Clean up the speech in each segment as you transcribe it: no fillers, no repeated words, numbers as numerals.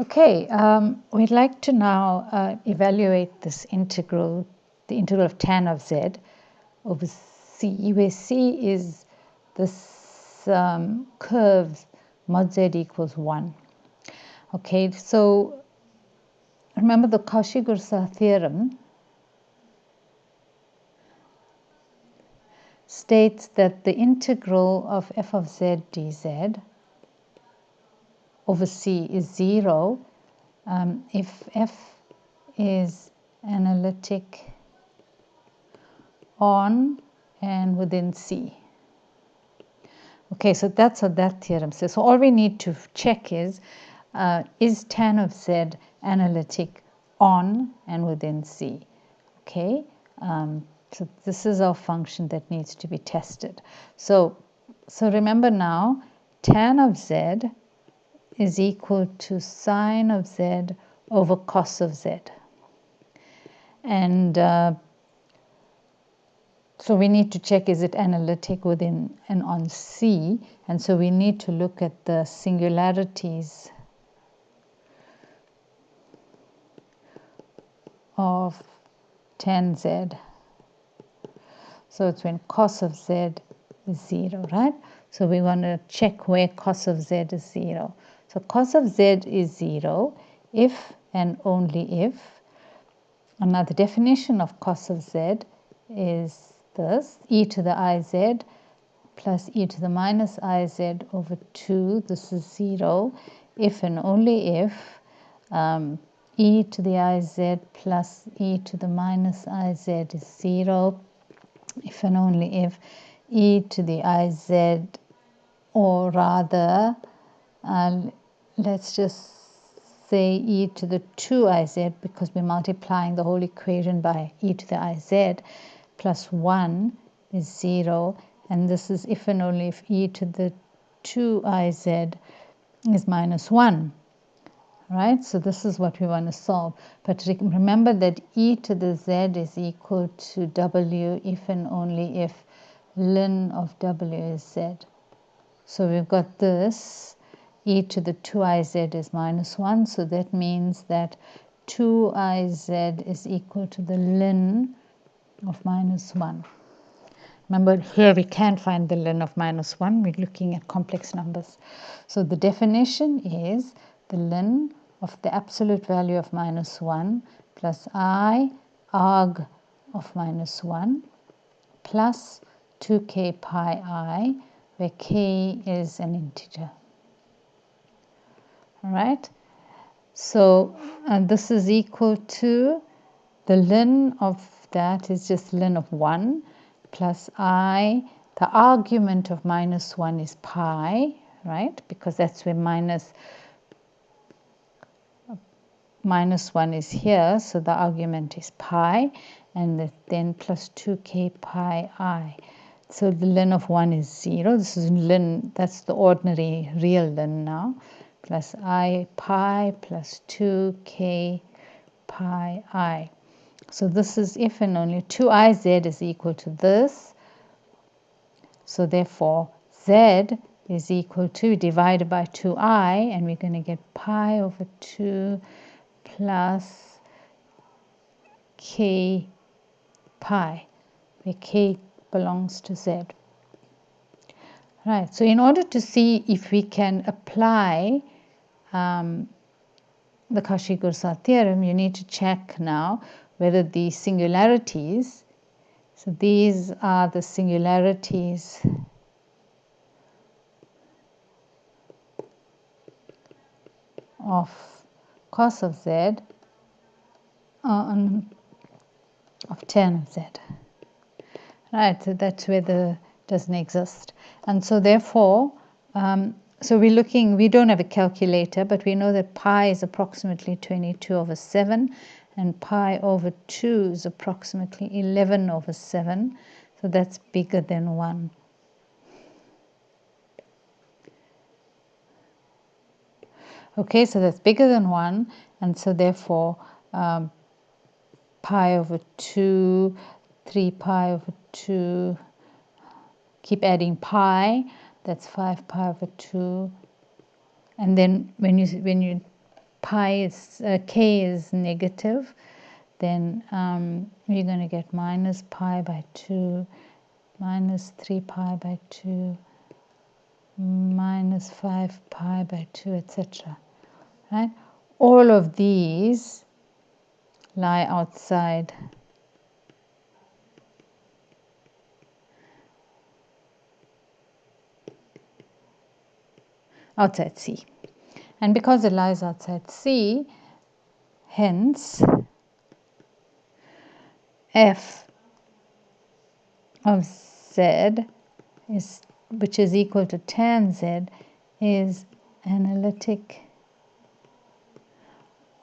Okay, we'd like to now evaluate this integral, the integral of tan of z over c, where c is this curve mod z equals 1. Okay, so remember the Cauchy-Goursat theorem states that the integral of f of z dz over c is 0 if f is analytic on and within C. Okay, so that's what that theorem says. So all we need to check is tan of z analytic on and within C? Okay, so this is our function that needs to be tested. So remember now, tan of z is equal to sine of z over cos of z. And so we need to check, is it analytic within and on C? And so we need to look at the singularities of tan z. So it's when cos of z is 0, right? So we want to check where cos of z is 0. So cos of z is 0 if and only if. Another definition of cos of z is this: e to the iz plus e to the minus iz over 2. This is 0 if and only if e to the iz plus e to the minus iz is 0, if and only if e to the iz, or rather let's just say e to the 2iz, because we're multiplying the whole equation by e to the iz, plus 1 is 0, and this is if and only if e to the 2iz is minus 1. Right? So this is what we want to solve. But remember that e to the z is equal to w if and only if ln of w is z. So we've got this, e to the 2iz is minus 1, so that means that 2iz is equal to the ln of minus 1. Remember, here we can't find the ln of minus 1. We're looking at complex numbers. So the definition is the ln of the absolute value of minus 1 plus I arg of minus 1 plus 2k pi I, where k is an integer. All right? So this is equal to the ln of that is just ln of 1 plus I. The argument of minus 1 is pi, right? Because that's where minus 1 is here, so the argument is pi, and then plus 2k pi I. So the ln of 1 is 0. This is ln, that's the ordinary real ln now, plus I pi plus 2k pi I. So this is if and only 2iz is equal to this. So therefore z is equal to, divided by 2I, and we're going to get pi over 2 plus k pi, where k belongs to z. Right, so in order to see if we can apply the Cauchy-Goursat theorem, you need to check now whether the singularities, so these are the singularities of cos of z of tan of z. Right, so that's where the doesn't exist. And so therefore, so we're looking, we don't have a calculator, but we know that pi is approximately 22 over 7, and pi over 2 is approximately 11 over 7. So that's bigger than 1. Okay, so that's bigger than 1, and so therefore pi over 2, 3 pi over 2, keep adding pi, that's 5 pi over 2, and then when you k is negative, then we're going to get minus pi by 2, minus 3 pi by 2, minus 5 pi by 2, etc. Right? All of these lie outside C. And because it lies outside C, hence f of z, which is equal to tan z, is analytic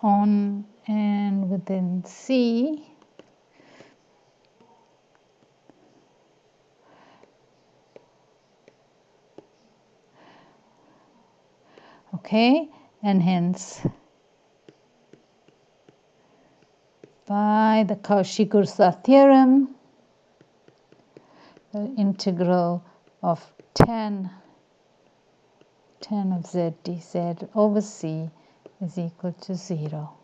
on and within C okay, and hence by the Cauchy-Goursat theorem, the integral of tan of z dz over C is equal to 0.